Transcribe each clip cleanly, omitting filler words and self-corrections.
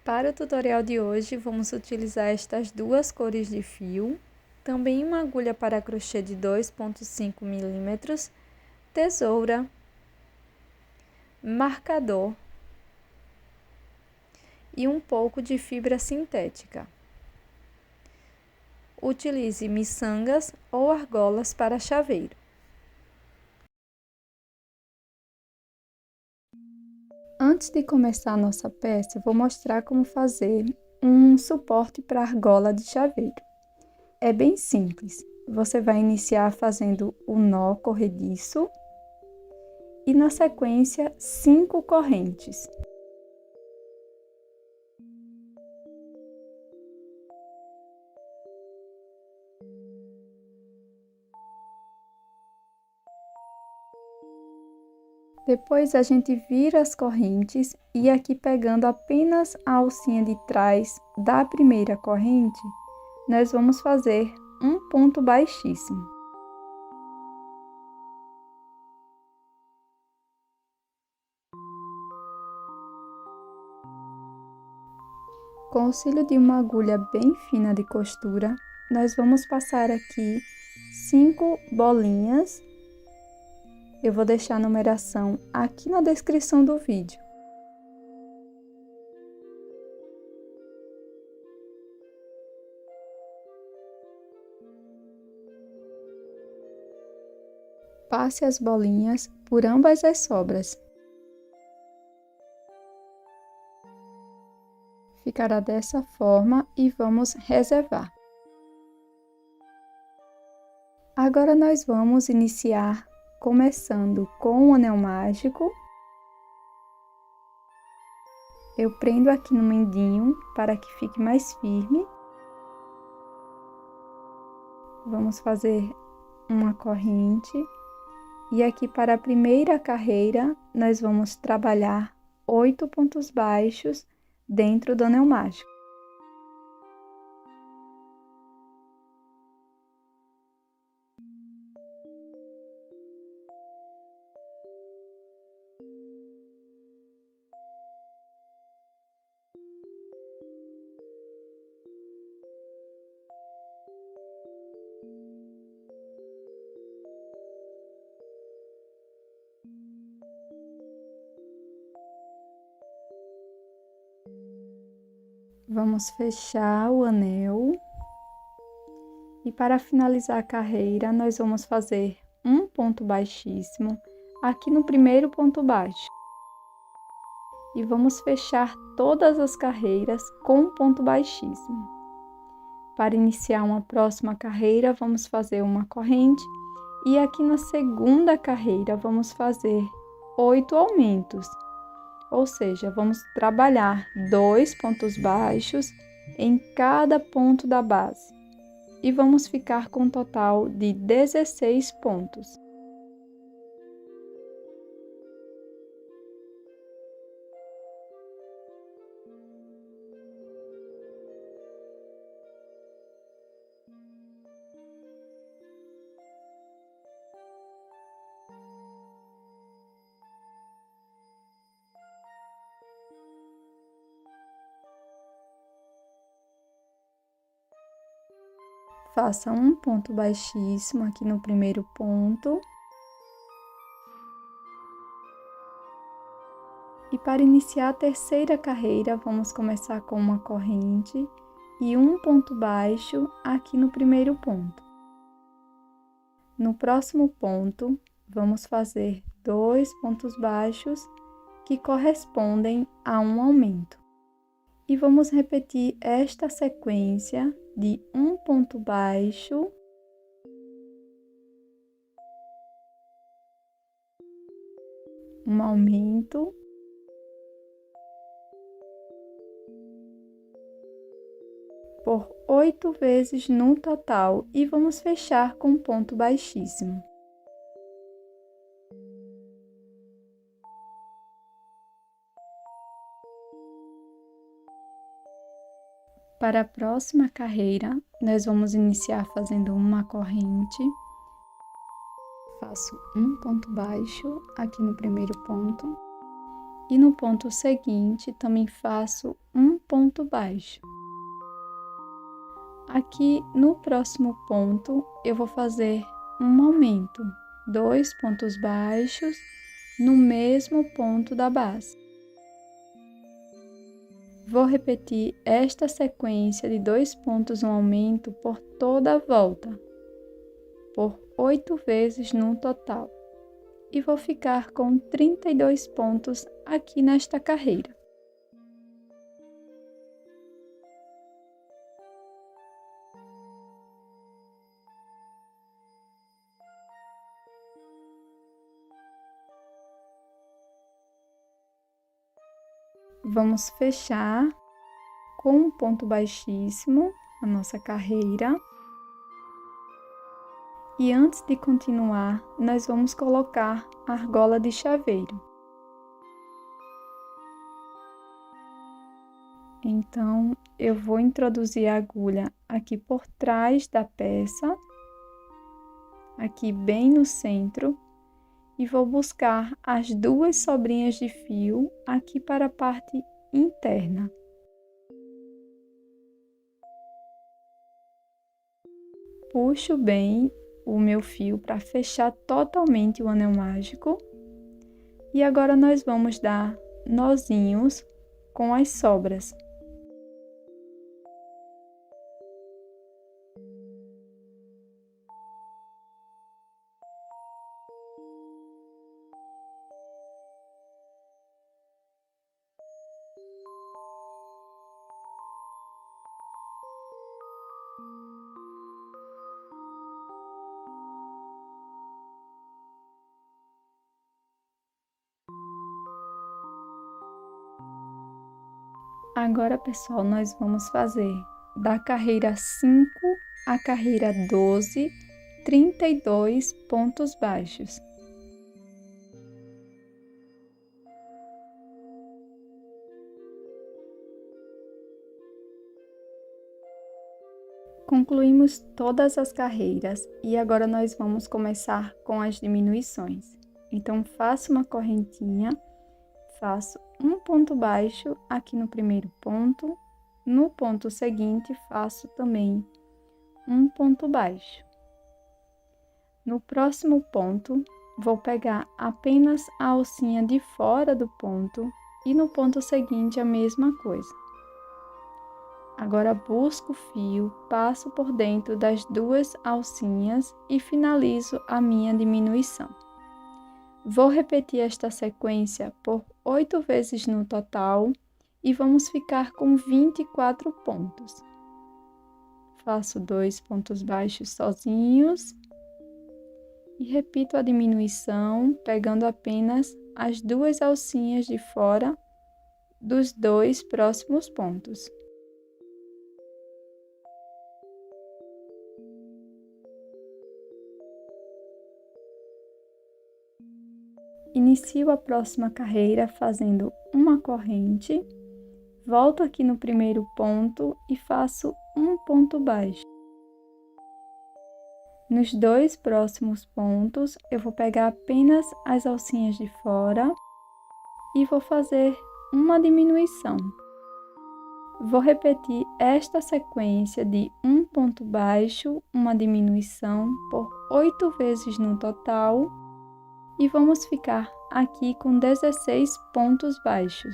Para o tutorial de hoje, vamos utilizar estas duas cores de fio, também uma agulha para crochê de 2,5 mm, tesoura, marcador e um pouco de fibra sintética. Utilize miçangas ou argolas para chaveiro. Antes de começar a nossa peça, vou mostrar como fazer um suporte para argola de chaveiro. É bem simples. Você vai iniciar fazendo o nó corrediço e, na sequência, 5 correntes. Depois a gente vira as correntes e aqui pegando apenas a alcinha de trás da primeira corrente, nós vamos fazer um ponto baixíssimo. Com o auxílio de uma agulha bem fina de costura, nós vamos passar aqui 5 bolinhas. Eu vou deixar a numeração aqui na descrição do vídeo. Passe as bolinhas por ambas as sobras. Ficará dessa forma e vamos reservar. Agora nós vamos iniciar começando com o anel mágico. Eu prendo aqui no mendinho para que fique mais firme. Vamos fazer uma corrente. E aqui para a primeira carreira, nós vamos trabalhar 8 pontos baixos dentro do anel mágico. Vamos fechar o anel. E para finalizar a carreira, nós vamos fazer um ponto baixíssimo aqui no primeiro ponto baixo. E vamos fechar todas as carreiras com um ponto baixíssimo. Para iniciar uma próxima carreira, vamos fazer uma corrente. E aqui na segunda carreira, vamos fazer 8 aumentos. Ou seja, vamos trabalhar 2 pontos baixos em cada ponto da base. E vamos ficar com um total de 16 pontos. Faça um ponto baixíssimo aqui no primeiro ponto. E para iniciar a terceira carreira, vamos começar com uma corrente e um ponto baixo aqui no primeiro ponto. No próximo ponto, vamos fazer 2 pontos baixos que correspondem a um aumento. E vamos repetir esta sequência de um ponto baixo, um aumento, por 8 vezes no total e vamos fechar com um ponto baixíssimo. Para a próxima carreira, nós vamos iniciar fazendo uma corrente. Faço um ponto baixo aqui no primeiro ponto. E no ponto seguinte, também faço um ponto baixo. Aqui no próximo ponto, eu vou fazer um aumento, 2 pontos baixos no mesmo ponto da base. Vou repetir esta sequência de 2 pontos um aumento por toda a volta, por 8 vezes no total. E vou ficar com 32 pontos aqui nesta carreira. Vamos fechar com um ponto baixíssimo a nossa carreira. E antes de continuar, nós vamos colocar a argola de chaveiro. Então, eu vou introduzir a agulha aqui por trás da peça, aqui bem no centro, e vou buscar as 2 sobrinhas de fio aqui para a parte interna. Puxo bem o meu fio para fechar totalmente o anel mágico. E agora nós vamos dar nozinhos com as sobras. Agora, pessoal, nós vamos fazer da carreira 5 à carreira 12, 32 pontos baixos. Concluímos todas as carreiras e agora nós vamos começar com as diminuições. Então, faço uma correntinha, faço um ponto baixo aqui no primeiro ponto, no ponto seguinte faço também um ponto baixo. No próximo ponto, vou pegar apenas a alcinha de fora do ponto e no ponto seguinte a mesma coisa. Agora busco o fio, passo por dentro das 2 alcinhas e finalizo a minha diminuição. Vou repetir esta sequência por 8 vezes no total e vamos ficar com 24 pontos. Faço 2 pontos baixos sozinhos e repito a diminuição, pegando apenas as 2 alcinhas de fora dos 2 próximos pontos. Inicio a próxima carreira fazendo uma corrente, volto aqui no primeiro ponto e faço um ponto baixo. Nos 2 próximos pontos, eu vou pegar apenas as alcinhas de fora e vou fazer uma diminuição. Vou repetir esta sequência de um ponto baixo, uma diminuição por 8 vezes no total. E vamos ficar aqui com 16 pontos baixos.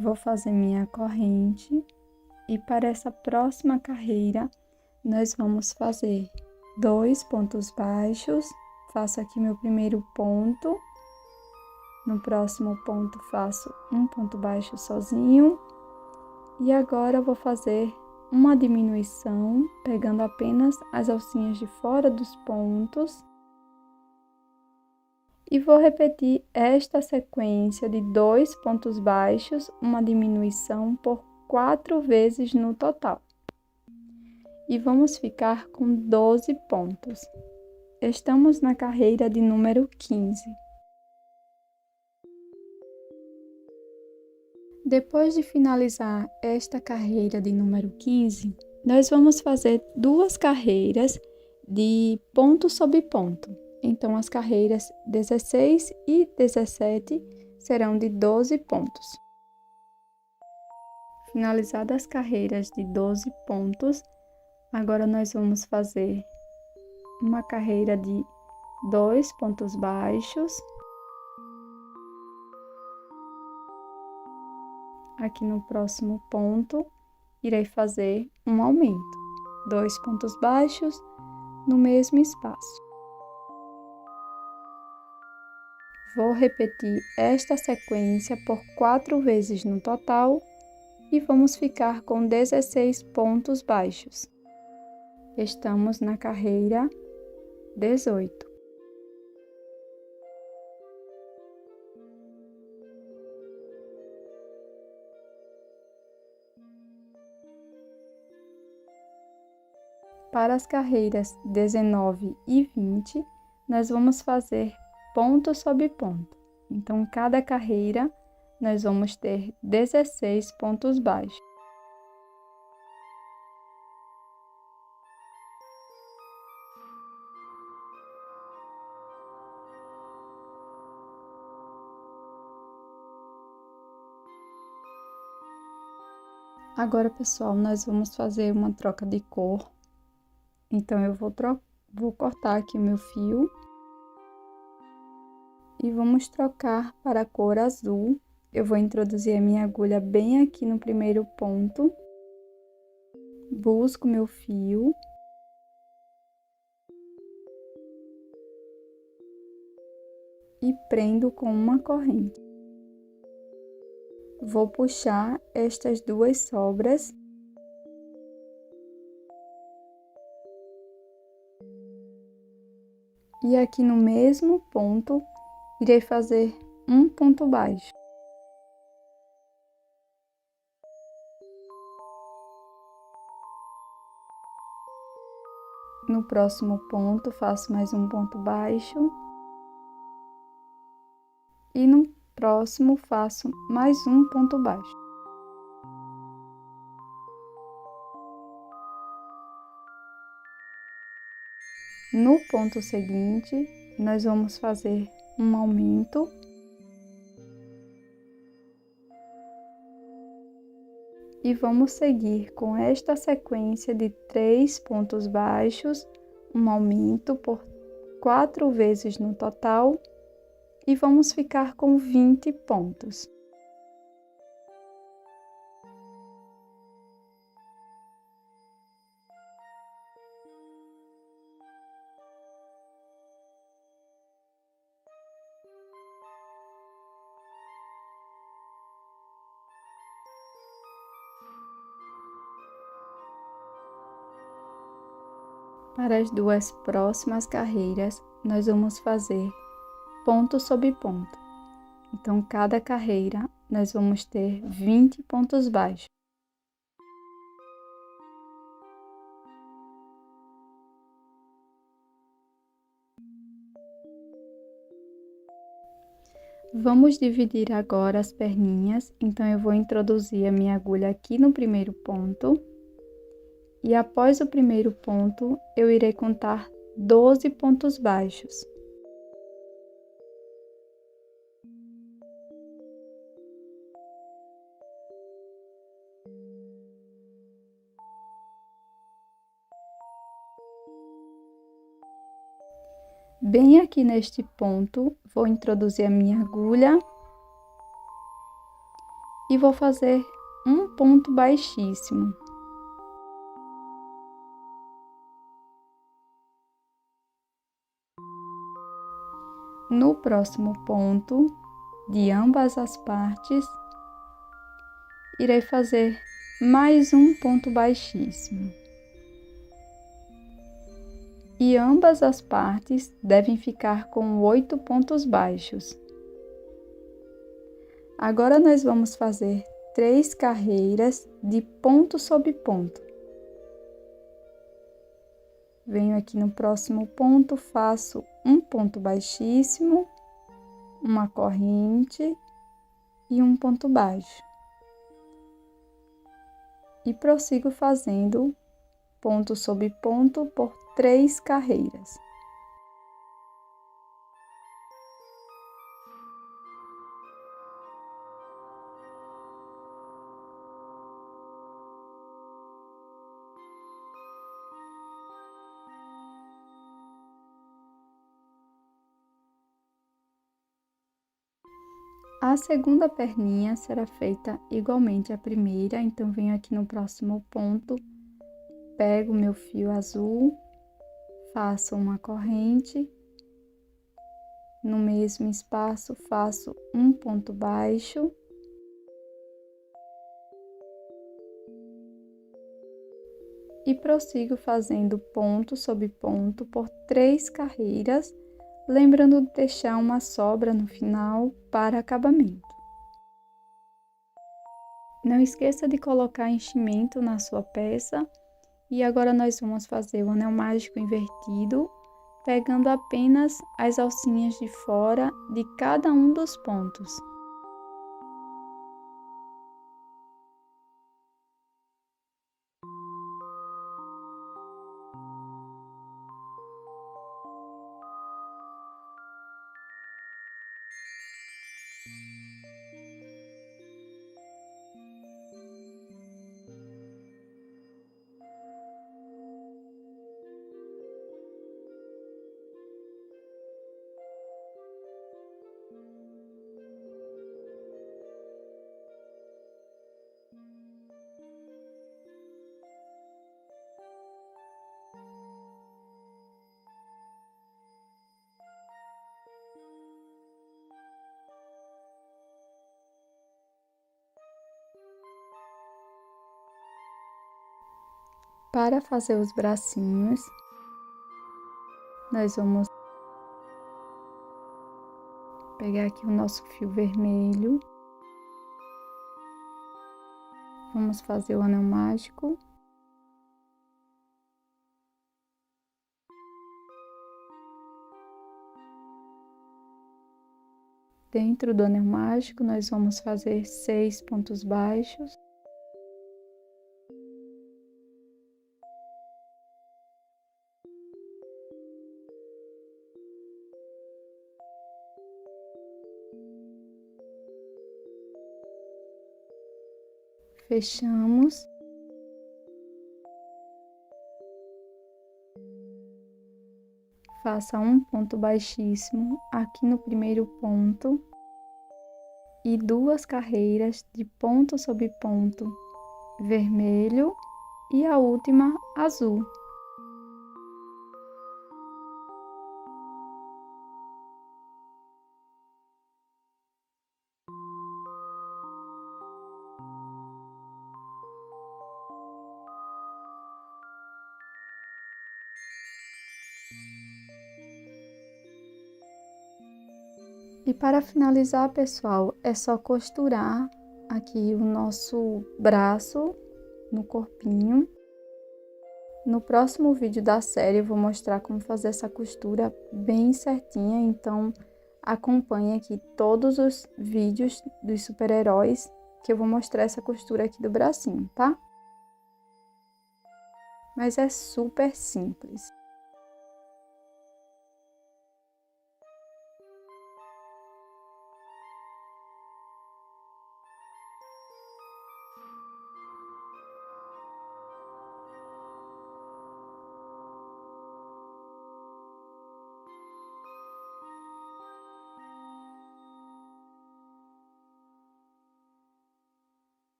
Vou fazer minha corrente e para essa próxima carreira nós vamos fazer 2 pontos baixos, faço aqui meu primeiro ponto, no próximo ponto faço um ponto baixo sozinho e agora eu vou fazer uma diminuição, pegando apenas as alcinhas de fora dos pontos. E vou repetir esta sequência de 2 pontos baixos, uma diminuição por 4 vezes no total. e vamos ficar com 12 pontos. Estamos na carreira de número 15. Depois de finalizar esta carreira de número 15, nós vamos fazer 2 carreiras de ponto sobre ponto. Então, as carreiras 16 e 17 serão de 12 pontos. Finalizadas as carreiras de 12 pontos, agora nós vamos fazer uma carreira de 2 pontos baixos. Aqui no próximo ponto, irei fazer um aumento, 2 pontos baixos no mesmo espaço. Vou repetir esta sequência por 4 vezes no total e vamos ficar com 16 pontos baixos. Estamos na carreira 18. Para as carreiras 19 e 20, nós vamos fazer ponto sobre ponto. Então, cada carreira, nós vamos ter 16 pontos baixos. Agora, pessoal, nós vamos fazer uma troca de cor. Então, eu vou cortar aqui o meu fio e vamos trocar para a cor azul. Eu vou introduzir a minha agulha bem aqui no primeiro ponto, busco meu fio e prendo com uma corrente. Vou puxar estas 2 sobras e aqui no mesmo ponto irei fazer um ponto baixo. No próximo ponto, faço mais um ponto baixo. E no próximo, faço mais um ponto baixo. No ponto seguinte, nós vamos fazer um aumento. E vamos seguir com esta sequência de 3 pontos baixos, um aumento por 4 vezes no total, e vamos ficar com 20 pontos. Para as 2 próximas carreiras, nós vamos fazer ponto sobre ponto. Então, cada carreira, nós vamos ter 20 pontos baixos. Vamos dividir agora as perninhas, então eu vou introduzir a minha agulha aqui no primeiro ponto. E após o primeiro ponto, eu irei contar 12 pontos baixos. Bem aqui neste ponto, vou introduzir a minha agulha e vou fazer um ponto baixíssimo. No próximo ponto, de ambas as partes, irei fazer mais um ponto baixíssimo. E ambas as partes devem ficar com 8 pontos baixos. Agora, nós vamos fazer 3 carreiras de ponto sobre ponto. Venho aqui no próximo ponto, faço um ponto baixíssimo, uma corrente e um ponto baixo. E prossigo fazendo ponto sobre ponto por 3 carreiras. A segunda perninha será feita igualmente à primeira, então venho aqui no próximo ponto, pego meu fio azul, faço uma corrente, no mesmo espaço faço um ponto baixo e prossigo fazendo ponto sobre ponto por 3 carreiras, lembrando de deixar uma sobra no final para acabamento. Não esqueça de colocar enchimento na sua peça. E agora nós vamos fazer o anel mágico invertido, pegando apenas as alcinhas de fora de cada um dos pontos. Para fazer os bracinhos, nós vamos pegar aqui o nosso fio vermelho, vamos fazer o anel mágico. Dentro do anel mágico, nós vamos fazer 6 pontos baixos. Fechamos. Faça um ponto baixíssimo aqui no primeiro ponto e 2 carreiras de ponto sobre ponto vermelho e a última azul. E para finalizar, pessoal, é só costurar aqui o nosso braço no corpinho. No próximo vídeo da série eu vou mostrar como fazer essa costura bem certinha, então acompanhe aqui todos os vídeos dos super-heróis que eu vou mostrar essa costura aqui do bracinho, tá? Mas é super simples.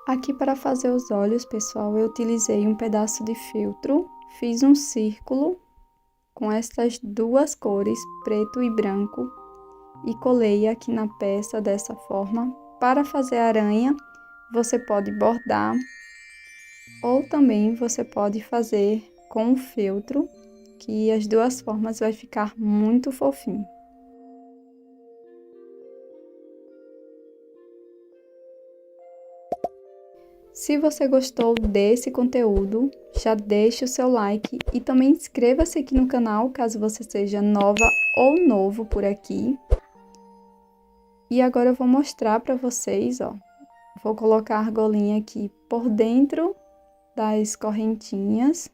Aqui para fazer os olhos, pessoal, eu utilizei um pedaço de feltro, fiz um círculo com estas duas cores, preto e branco, e colei aqui na peça dessa forma. Para fazer a aranha, você pode bordar, ou também você pode fazer com o feltro, que as duas formas vai ficar muito fofinho. Se você gostou desse conteúdo, já deixe o seu like e também inscreva-se aqui no canal, caso você seja nova ou novo por aqui. E agora eu vou mostrar para vocês, ó. Vou colocar a argolinha aqui por dentro das correntinhas.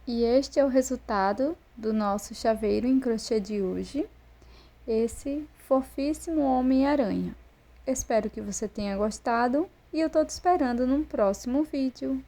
E este é o resultado do nosso chaveiro em crochê de hoje. Esse fofíssimo Homem-Aranha. Espero que você tenha gostado e eu tô te esperando num próximo vídeo.